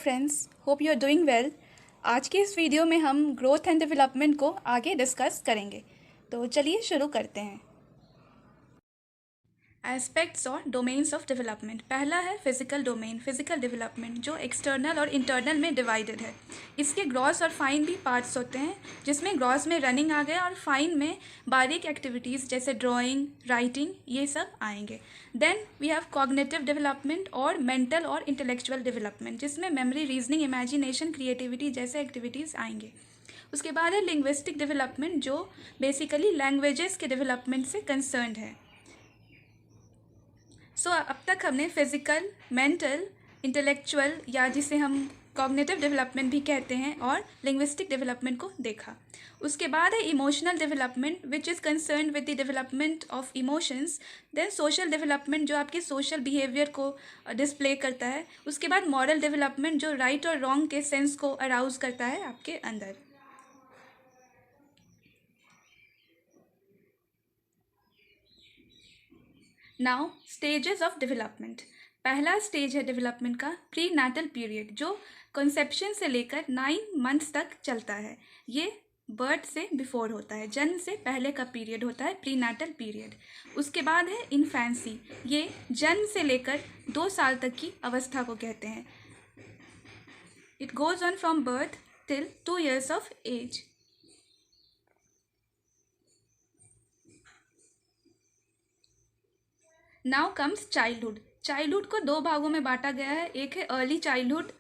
Friends, hope you are doing well. आज के इस वीडियो में हम ग्रोथ एंड डेवलपमेंट को आगे डिस्कस करेंगे। तो चलिए शुरू करते हैं। एस्पेक्ट्स और डोमेन्स ऑफ डेवलपमेंट। पहला है फिजिकल डोमेन, फिजिकल डेवलपमेंट, जो एक्सटर्नल और इंटरनल में डिवाइडेड है। इसके ग्रॉस और फाइन भी पार्ट्स होते हैं, जिसमें ग्रॉस में रनिंग आ गया और फाइन में बारीक एक्टिविटीज़ जैसे ड्राइंग, राइटिंग, ये सब आएंगे। Then we have cognitive development और मेंटल और इंटेलेक्चुअल डेवलपमेंट, जिसमें मेमोरी, रीजनिंग, इमेजिनेशन, क्रिएटिविटी जैसे एक्टिविटीज़ आएंगे। उसके बाद है लिंग्विस्टिक डेवलपमेंट, जो बेसिकली लैंग्वेजेस के डेवलपमेंट से कंसर्न्ड है। अब तक हमने फिजिकल, मेंटल, इंटेलेक्चुअल या जिसे हम कॉग्निटिव डेवलपमेंट भी कहते हैं और लिंग्विस्टिक डेवलपमेंट को देखा। उसके बाद है emotional development which is concern with the development of emotions. Then social development, जो आपके सोशल बिहेवियर को डिस्प्ले करता है। उसके बाद मॉरल डेवलपमेंट, जो राइट और रॉन्ग के सेंस को अराउज करता है आपके अंदर। Now stages of development. पहला स्टेज है डेवलपमेंट का प्री नैटल पीरियड, जो कंसेप्शन से लेकर 9 मंथ्स तक चलता है। ये बर्थ से बिफोर होता है, जन्म से पहले का पीरियड होता है प्री नैटल पीरियड। उसके बाद है इन्फेंसी, ये जन्म से लेकर 2 साल तक की अवस्था को कहते हैं। It goes on from birth till 2 years of age. Now comes childhood. Childhood को 2 भागों में बांटा गया है। एक है अर्ली चाइल्डहुड,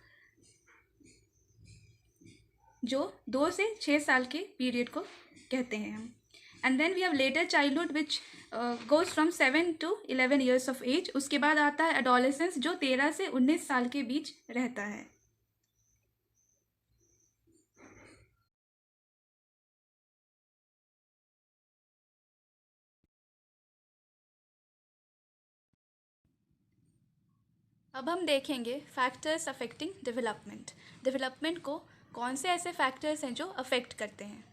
जो 2 से 6 साल के पीरियड को कहते हैं हम। And then we have later childhood which goes from 7 to 11 years of age. उसके बाद आता है एडोलेसेंस, जो 13 से 19 साल के बीच रहता है। अब हम देखेंगे फैक्टर्स अफेक्टिंग डेवलपमेंट। डेवलपमेंट को कौन से ऐसे फैक्टर्स हैं जो अफेक्ट करते हैं।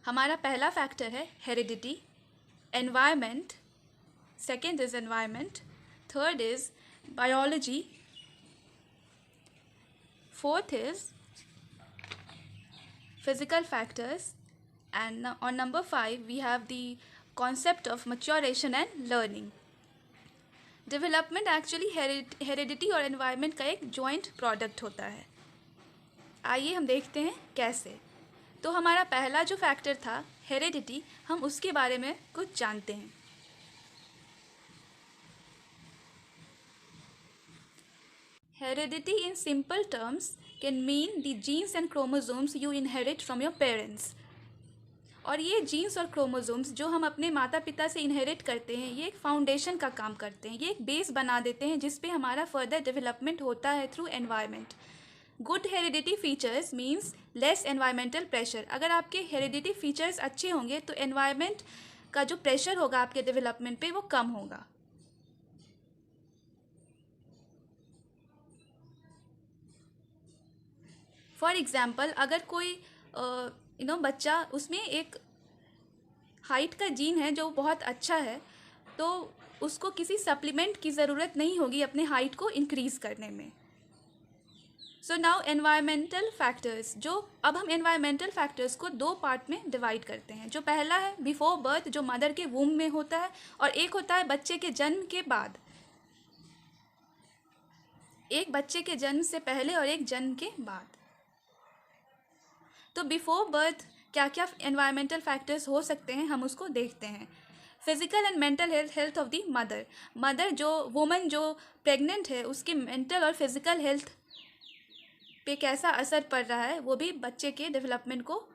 हमारा पहला फैक्टर है heredity, environment, second is environment, third is biology, fourth is physical factors, and on number 5 we have the concept of maturation and learning. Development actually heredity और एनवायरनमेंट का एक जॉइंट प्रोडक्ट होता है। आइए हम देखते हैं कैसे। तो हमारा पहला जो फैक्टर था हेरिडिटी, हम उसके बारे में कुछ जानते हैं। Heredity in simple terms can mean the genes and chromosomes you inherit from your parents. और ये जीन्स और क्रोमोसोम्स जो हम अपने माता पिता से इनहेरिट करते हैं, ये एक फाउंडेशन का काम करते हैं। ये एक बेस बना देते हैं जिस पे हमारा फर्दर डेवलपमेंट होता है through environment. Good heredity features means less environmental pressure. अगर आपके हेरिडिटी फीचर्स अच्छे होंगे तो एनवायरनमेंट का जो प्रेशर होगा आपके डेवलपमेंट पे वो कम होगा। फॉर एग्ज़ाम्पल, अगर कोई बच्चा, उसमें एक हाइट का जीन है जो बहुत अच्छा है, तो उसको किसी सप्लीमेंट की ज़रूरत नहीं होगी अपने हाइट को इंक्रीज़ करने में। सो नाउ एनवायरमेंटल फैक्टर्स, जो अब हम एनवायरमेंटल फैक्टर्स को 2 पार्ट में डिवाइड करते हैं। जो पहला है बिफोर बर्थ, जो मदर के वूम में होता है, और एक होता है बच्चे के जन्म के बाद। एक बच्चे के जन्म से पहले और एक जन्म के बाद। तो बिफोर बर्थ क्या क्या एनवायरमेंटल फैक्टर्स हो सकते हैं, हम उसको देखते हैं। Physical and mental health of the mother, जो वुमन जो प्रेग्नेंट है, उसके मेंटल और फिजिकल हेल्थ पे कैसा असर पड़ रहा है, वो भी बच्चे के डेवलपमेंट को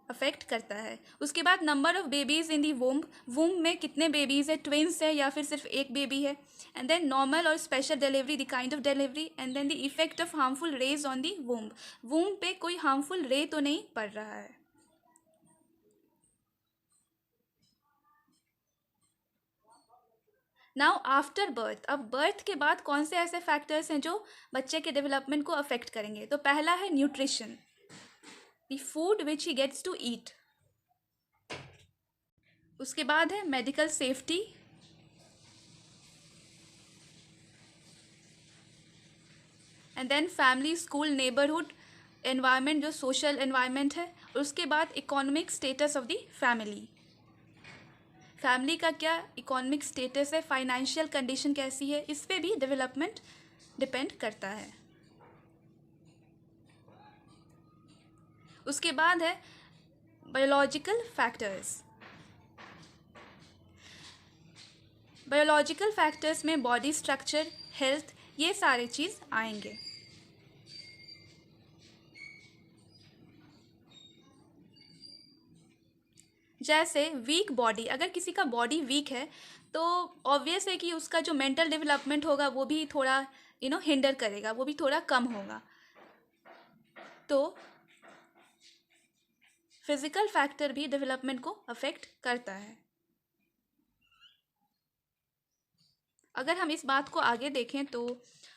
अफेक्ट करता है। उसके बाद नंबर ऑफ बेबीज़ इन दी वूम में कितने बेबीज़ है, ट्विंस है या फिर सिर्फ एक बेबी है। एंड देन नॉर्मल और special delivery, the kind of delivery, and then the effect of harmful rays on the womb पे कोई हार्मफुल रे तो नहीं पड़ रहा है। नाउ आफ्टर बर्थ, अब बर्थ के बाद कौन से ऐसे फैक्टर्स हैं जो बच्चे के डेवलपमेंट को अफेक्ट करेंगे। तो पहला है nutrition, the food which he gets to eat. उसके बाद है medical safety, and then family, school, neighbourhood environment जो सोशल एनवायरनमेंट है, और उसके बाद economic status of the family. Family का क्या इकोनॉमिक स्टेटस है, फाइनेंशियल कंडीशन कैसी है, इस पे भी डेवलपमेंट डिपेंड करता है। उसके बाद है बायोलॉजिकल फैक्टर्स। बायोलॉजिकल फैक्टर्स में बॉडी स्ट्रक्चर, हेल्थ, ये सारे चीज़ आएंगे। जैसे वीक बॉडी, अगर किसी का बॉडी वीक है तो ऑब्वियस है कि उसका जो मेंटल डेवलपमेंट होगा वो भी थोड़ा हिंडर करेगा, वो भी थोड़ा कम होगा। तो फिजिकल फैक्टर भी डेवलपमेंट को अफेक्ट करता है। अगर हम इस बात को आगे देखें तो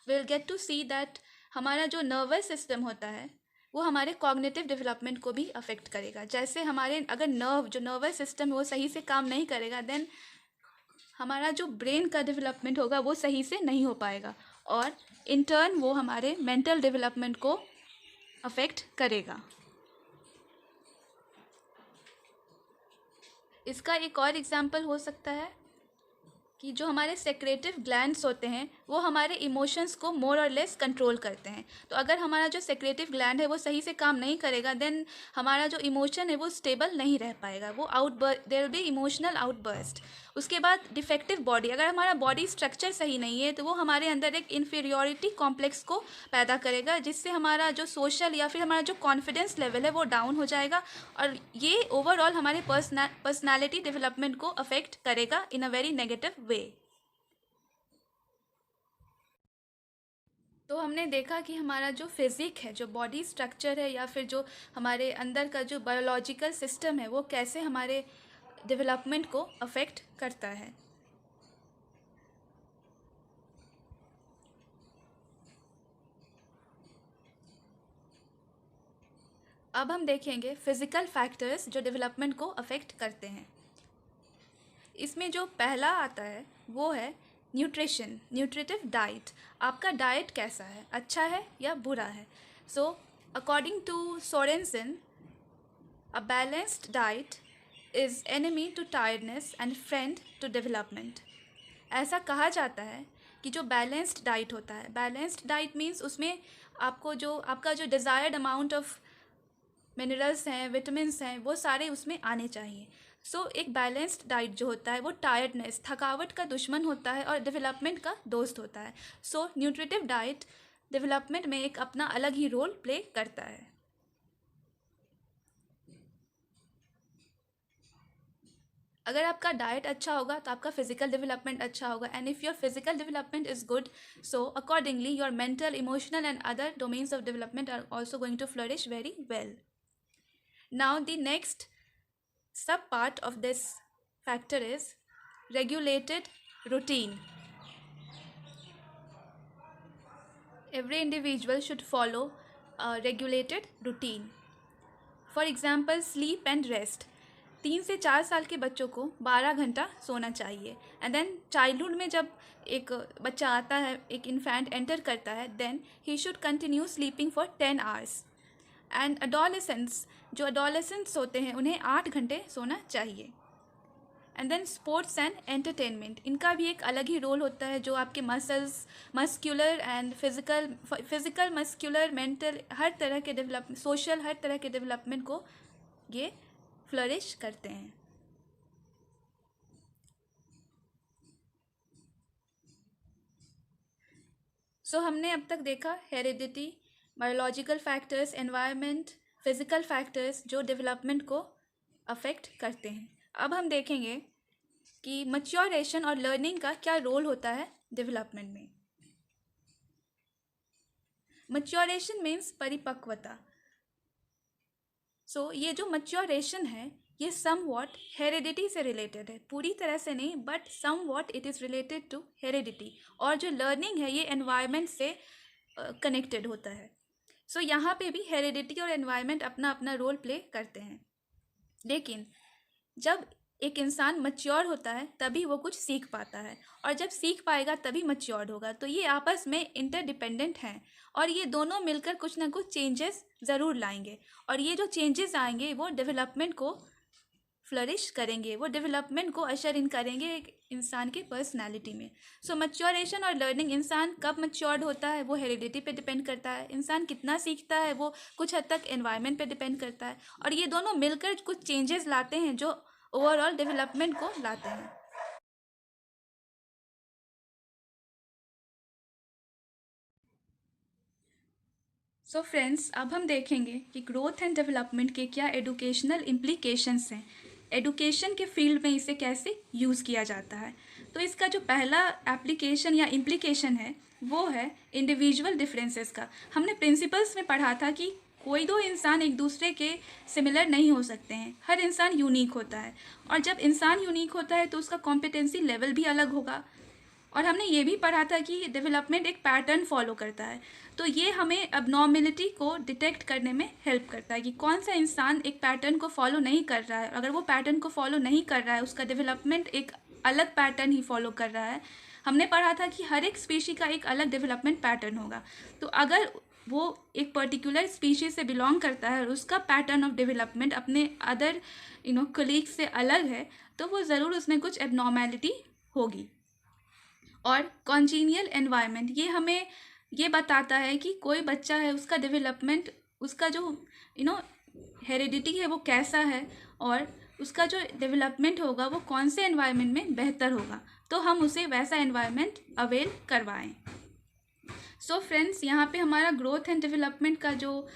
will get to see that हमारा जो नर्वस सिस्टम होता है वो हमारे कॉग्निटिव डेवलपमेंट को भी अफेक्ट करेगा। जैसे हमारे अगर जो नर्वस सिस्टम है वो सही से काम नहीं करेगा, देन हमारा जो ब्रेन का डेवलपमेंट होगा वो सही से नहीं हो पाएगा, और इन टर्न वो हमारे मेंटल डेवलपमेंट को अफेक्ट करेगा। इसका एक और एग्जांपल हो सकता है कि जो हमारे सेक्रेटिव ग्लैंड्स होते हैं वो हमारे इमोशंस को मोर और लेस कंट्रोल करते हैं। तो अगर हमारा जो सेक्रेटिव ग्लैंड है वो सही से काम नहीं करेगा, देन हमारा जो इमोशन है वो स्टेबल नहीं रह पाएगा, वो there will be emotional outburst. उसके बाद डिफेक्टिव बॉडी, अगर हमारा बॉडी स्ट्रक्चर सही नहीं है तो वो हमारे अंदर एक इन्फीरियोरिटी कॉम्प्लेक्स को पैदा करेगा, जिससे हमारा जो सोशल या फिर हमारा जो कॉन्फिडेंस लेवल है वो डाउन हो जाएगा, और ये ओवरऑल हमारे पर्सनैलिटी डेवलपमेंट को अफेक्ट करेगा इन अ वेरी नेगेटिव वे। तो हमने देखा कि हमारा जो फिज़िक है, जो बॉडी स्ट्रक्चर है, या फिर जो हमारे अंदर का जो बायोलॉजिकल सिस्टम है वो कैसे हमारे डेवलपमेंट को अफेक्ट करता है। अब हम देखेंगे फिज़िकल फैक्टर्स जो डेवलपमेंट को अफेक्ट करते हैं। इसमें जो पहला आता है वो है न्यूट्रिशन, न्यूट्रिटिव डाइट। आपका डाइट कैसा है, अच्छा है या बुरा है। So according to Sorensen, a balanced diet is enemy to tiredness and friend to development. ऐसा कहा जाता है कि जो बैलेंस्ड डाइट होता है, बैलेंस्ड डाइट मीन्स उसमें आपका जो डिज़ायर्ड अमाउंट ऑफ मिनरल्स हैं, विटामिन्स हैं, वो सारे उसमें आने चाहिए। सो एक बैलेंस्ड डाइट जो होता है वो टायर्डनेस, थकावट का दुश्मन होता है और डेवलपमेंट का दोस्त होता है। सो न्यूट्रिटिव डाइट डेवलपमेंट में एक अपना अलग ही रोल प्ले करता है। अगर आपका डाइट अच्छा होगा तो आपका फिजिकल डेवलपमेंट अच्छा होगा, and if your physical development is good, so accordingly your mental, emotional and other domains of development are also going to flourish very well. Now the next sub part of this factor is regulated routine. Every individual should follow a regulated routine. For example, sleep and rest. 3 से 4 साल के बच्चों को 12 घंटा सोना चाहिए। And then childhood में जब एक बच्चा आता है, एक इन्फेंट एंटर करता है, then he should continue sleeping for 10 hours. And adolescents, जो अडोलेसेंट्स होते हैं उन्हें 8 घंटे सोना चाहिए. And then sports and entertainment, इनका भी एक अलग ही रोल होता है, जो आपके muscular and physical muscular mental हर तरह के डेवलपमेंट, सोशल हर तरह के डेवलपमेंट को ये फ्लरिश करते हैं. सो हमने अब तक देखा heredity, biological factors, environment, physical factors जो डेवलपमेंट को अफेक्ट करते हैं. अब हम देखेंगे कि मैच्योरेशन और लर्निंग का क्या रोल होता है डेवलपमेंट में. मैच्योरेशन मीन्स परिपक्वता. सो ये जो मैच्योरेशन है ये समवॉट हेरिडिटी से रिलेटेड है, पूरी तरह से नहीं, but somewhat it is related to heredity. और जो लर्निंग है ये एनवायरनमेंट से कनेक्टेड होता है. सो यहाँ पे भी हेरिडिटी और एनवायरनमेंट अपना अपना रोल प्ले करते हैं. लेकिन जब एक इंसान मच्योर होता है तभी वो कुछ सीख पाता है, और जब सीख पाएगा तभी मच्योर होगा। तो ये आपस में इंटरडिपेंडेंट हैं, और ये दोनों मिलकर कुछ ना कुछ चेंजेस ज़रूर लाएंगे, और ये जो चेंजेस आएंगे वो डेवलपमेंट को फ्लरिश करेंगे, वो डेवलपमेंट को अशर इन करेंगे एक इंसान के पर्सनालिटी में। सो मच्योरेशन और लर्निंग, इंसान कब मच्योर्ड होता है वो हेरिडिटी पे डिपेंड करता है, इंसान कितना सीखता है वो कुछ हद तक एनवायरनमेंट पे डिपेंड करता है, और ये दोनों मिलकर कुछ चेंजेस लाते हैं जो ओवरऑल डेवलपमेंट को लाते हैं। सो फ्रेंड्स, अब हम देखेंगे कि ग्रोथ एंड डेवलपमेंट के क्या एडुकेशनल इम्प्लीकेशंस हैं, एडुकेशन के फील्ड में इसे कैसे यूज़ किया जाता है। तो इसका जो पहला एप्लीकेशन या इम्प्लीकेशन है वो है इंडिविजुअल डिफरेंसेस का। हमने प्रिंसिपल्स में पढ़ा था कि कोई दो इंसान एक दूसरे के सिमिलर नहीं हो सकते हैं, हर इंसान यूनिक होता है, और जब इंसान यूनिक होता है तो उसका कॉम्पिटेंसी लेवल भी अलग होगा। और हमने ये भी पढ़ा था कि डेवलपमेंट एक पैटर्न फॉलो करता है, तो ये हमें अबनॉर्मेलिटी को डिटेक्ट करने में हेल्प करता है कि कौन सा इंसान एक पैटर्न को फॉलो नहीं कर रहा है। अगर वो पैटर्न को फॉलो नहीं कर रहा है, उसका डेवलपमेंट एक अलग पैटर्न ही फॉलो कर रहा है। हमने पढ़ा था कि हर एक स्पीशी का एक अलग डेवलपमेंट पैटर्न होगा, तो अगर वो एक पर्टिकुलर स्पीशी से बिलोंग करता है और उसका पैटर्न ऑफ डेवलपमेंट अपने अदर कलीग से अलग है, तो वो ज़रूर उसमें कुछ एबनॉर्मेलिटी होगी। और कॉन्जीनियल एनवायरनमेंट, ये हमें ये बताता है कि कोई बच्चा है उसका डेवलपमेंट, उसका जो हेरिडिटी है वो कैसा है, और उसका जो डेवलपमेंट होगा वो कौन से एनवायरनमेंट में बेहतर होगा, तो हम उसे वैसा एनवायरनमेंट अवेल करवाएं। सो फ्रेंड्स, यहाँ पे हमारा ग्रोथ एंड डेवलपमेंट का जो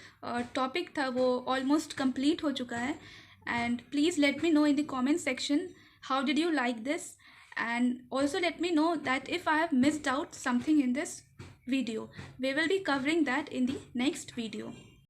टॉपिक था वो ऑलमोस्ट कंप्लीट हो चुका है। And please let me know in the comment section how did you like this, and also let me know that if I have missed out something in this video. We will be covering that in the next video.